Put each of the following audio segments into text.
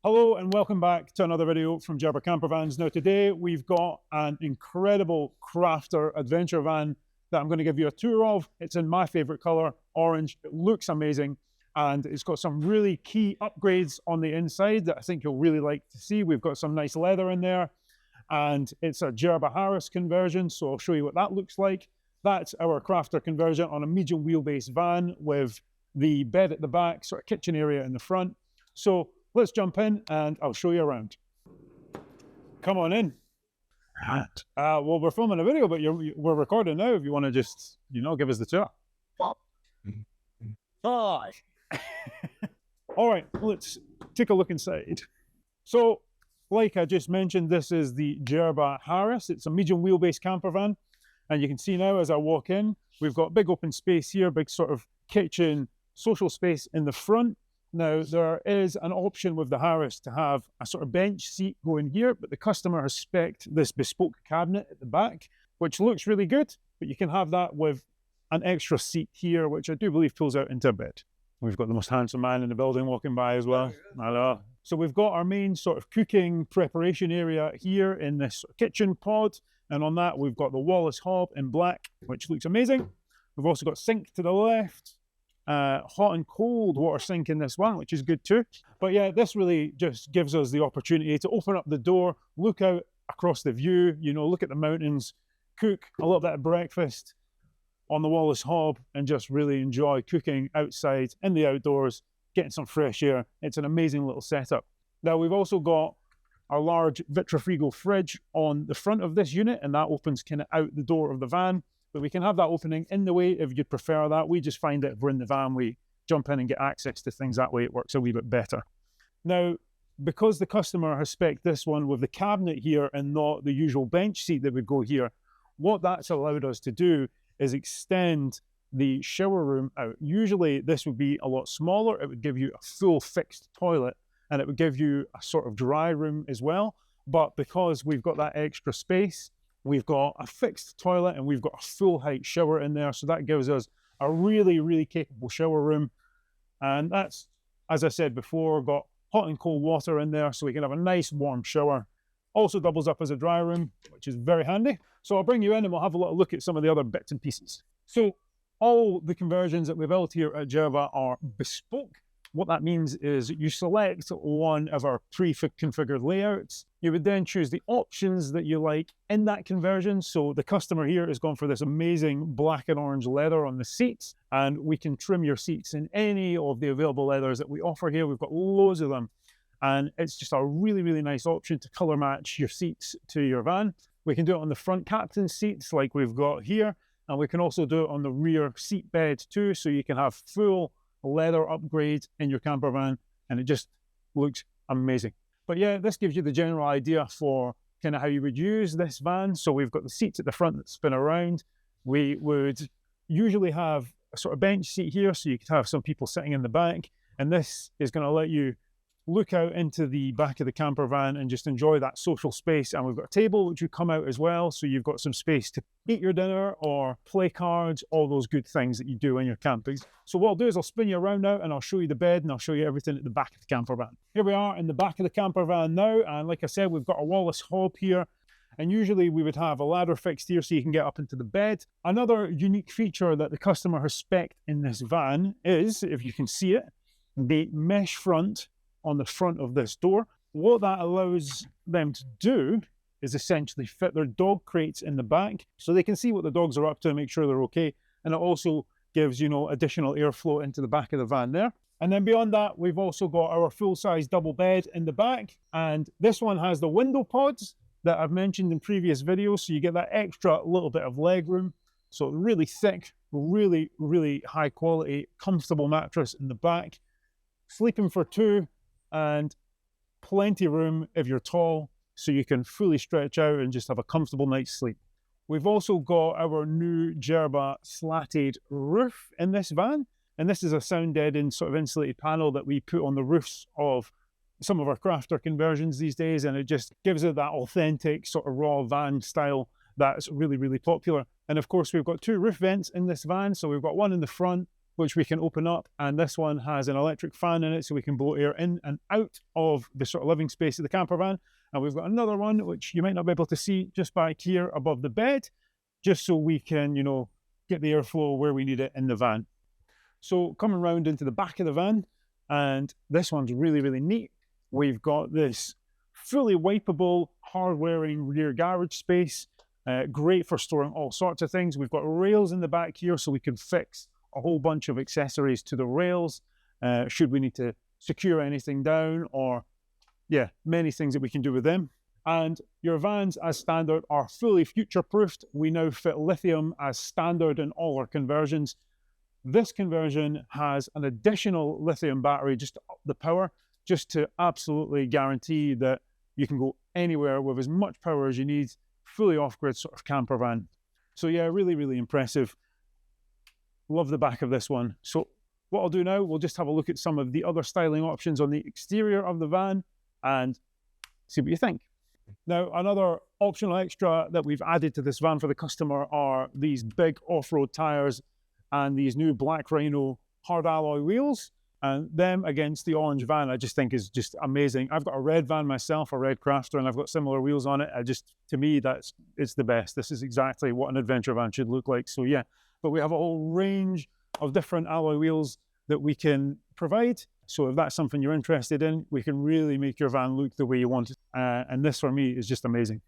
Hello and welcome back to another video from Jerba Campervans. Now today we've got an incredible crafter adventure van that I'm going to give you a tour of. It's in my favourite colour, orange. It looks amazing and it's got some really key upgrades on the inside that I think you'll really like to see. We've got some nice leather in there and it's a Jerba Harris conversion, so I'll show you what that looks like. That's our crafter conversion on a medium wheelbase van with the bed at the back, sort of kitchen area in the front. So let's jump in and I'll show you around. Come on in. Well, we're filming a video, but we're recording now if you want to just, give us the tour. Hi. All right, let's take a look inside. So, like I just mentioned, this is the Jerba Harris. It's a medium wheelbase camper van. And you can see now as I walk in, we've got big open space here, big sort of kitchen, social space in the front. Now, there is an option with the Harris to have a sort of bench seat going here, but the customer has spec'd this bespoke cabinet at the back, which looks really good, but you can have that with an extra seat here, which I do believe pulls out into a bed. We've got the most handsome man in the building walking by as well. Hello. So we've got our main sort of cooking preparation area here in this kitchen pod, and on that we've got the Wallace hob in black, which looks amazing. We've also got sink to the left. Hot and cold water sink in this one, which is good too. But yeah, this really just gives us the opportunity to open up the door, look out across the view, look at the mountains, cook a little bit of breakfast on the Wallace hob, and just really enjoy cooking outside in the outdoors, getting some fresh air. It's an amazing little setup. Now, we've also got our large Vitrifrigo fridge on the front of this unit, and that opens kind of out the door of the van. But we can have that opening in the way if you'd prefer that. We just find that if we're in the van, we jump in and get access to things that way. It works a wee bit better. Now, because the customer has spec'd this one with the cabinet here and not the usual bench seat that would go here, what that's allowed us to do is extend the shower room out. Usually this would be a lot smaller. It would give you a full fixed toilet and it would give you a sort of dry room as well. But because we've got that extra space, we've got a fixed toilet and we've got a full height shower in there. So that gives us a really, really capable shower room. And that's, as I said before, got hot and cold water in there so we can have a nice warm shower. Also doubles up as a dry room, which is very handy. So I'll bring you in and we'll have a little look at some of the other bits and pieces. So all the conversions that we've built here at Jerba are bespoke. What that means is you select one of our pre-configured layouts. You would then choose the options that you like in that conversion. So the customer here has gone for this amazing black and orange leather on the seats, and we can trim your seats in any of the available leathers that we offer here. We've got loads of them, and it's just a really, really nice option to color match your seats to your van. We can do it on the front captain's seats like we've got here, and we can also do it on the rear seat bed too, so you can have full leather upgrade in your camper van, and it just looks amazing. But yeah, this gives you the general idea for kind of how you would use this van. So we've got the seats at the front that spin around. We would usually have a sort of bench seat here, so you could have some people sitting in the back, and this is going to let you look out into the back of the camper van and just enjoy that social space. And we've got a table which would come out as well, so you've got some space to eat your dinner or play cards, all those good things that you do in your campings. So what I'll do is I'll spin you around now and I'll show you the bed and I'll show you everything at the back of the camper van. Here we are in the back of the camper van now, and like I said, we've got a Wallace hob here, and usually we would have a ladder fixed here so you can get up into the bed. Another unique feature that the customer has spec'd in this van is, if you can see it, the mesh front on the front of this door. What that allows them to do is essentially fit their dog crates in the back so they can see what the dogs are up to and make sure they're okay. And it also gives, additional airflow into the back of the van there. And then beyond that, we've also got our full-size double bed in the back. And this one has the window pods that I've mentioned in previous videos. So you get that extra little bit of leg room. So really thick, really, really high quality, comfortable mattress in the back. Sleeping for two, and plenty of room if you're tall, so you can fully stretch out and just have a comfortable night's sleep. We've also got our new Jerba slatted roof in this van, and this is a sound deadened sort of insulated panel that we put on the roofs of some of our crafter conversions these days, and it just gives it that authentic sort of raw van style that's really, really popular. And of course, we've got two roof vents in this van, so we've got one in the front, which we can open up, and this one has an electric fan in it, so we can blow air in and out of the sort of living space of the camper van. And we've got another one which you might not be able to see just back here above the bed, just so we can, you know, get the airflow where we need it in the van. So coming round into the back of the van, and this one's really, really neat. We've got this fully wipeable, hard-wearing rear garage space, great for storing all sorts of things. We've got rails in the back here, so we can fix a whole bunch of accessories to the rails, should we need to secure anything down, or yeah, many things that we can do with them. And your vans, as standard, are fully future-proofed. We now fit lithium as standard in all our conversions. This conversion has an additional lithium battery just to up the power, just to absolutely guarantee that you can go anywhere with as much power as you need, fully off-grid sort of camper van. So yeah, really, really impressive. Love the back of this one. So what I'll do now, we'll just have a look at some of the other styling options on the exterior of the van and see what you think. Now, another optional extra that we've added to this van for the customer are these big off-road tires and these new Black Rhino hard alloy wheels. And them against the orange van, I just think is just amazing. I've got a red van myself, a red Crafter, and I've got similar wheels on it. To me, it's the best. This is exactly what an adventure van should look like. So yeah, but we have a whole range of different alloy wheels that we can provide. So if that's something you're interested in, we can really make your van look the way you want it. And this for me is just amazing.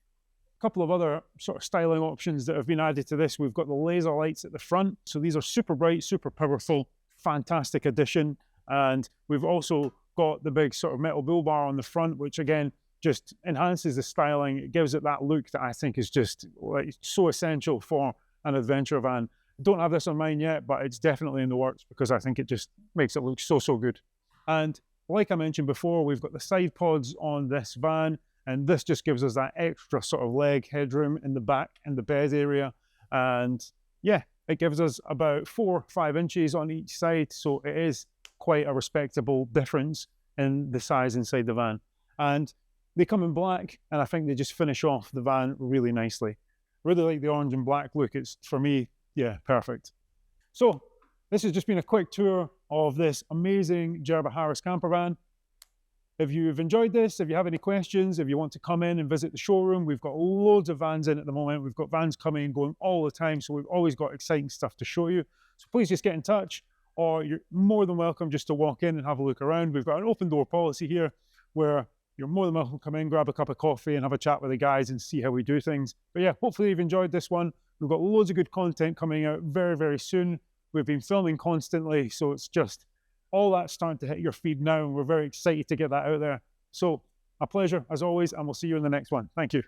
A couple of other sort of styling options that have been added to this. We've got the laser lights at the front. So these are super bright, super powerful, fantastic addition. And we've also got the big sort of metal bull bar on the front, which again, just enhances the styling. It gives it that look that I think is just like so essential for an adventure van. I don't have this on mine yet, but it's definitely in the works because I think it just makes it look so, so good. And like I mentioned before, we've got the side pods on this van, and this just gives us that extra sort of leg headroom in the back and the bed area. And yeah, it gives us about 4 or 5 inches on each side. So it is quite a respectable difference in the size inside the van. And they come in black, and I think they just finish off the van really nicely. Really like the orange and black look. It's, for me, yeah, perfect. So this has just been a quick tour of this amazing Jerba Harris camper van. If you've enjoyed this, if you have any questions, if you want to come in and visit the showroom, we've got loads of vans in at the moment. We've got vans coming and going all the time, so we've always got exciting stuff to show you. So please just get in touch, or you're more than welcome just to walk in and have a look around. We've got an open door policy here where you're more than welcome to come in, grab a cup of coffee and have a chat with the guys and see how we do things. But yeah, hopefully you've enjoyed this one. We've got loads of good content coming out very, very soon. We've been filming constantly, so it's just all that's starting to hit your feed now, and we're very excited to get that out there. So a pleasure as always, and we'll see you in the next one. Thank you.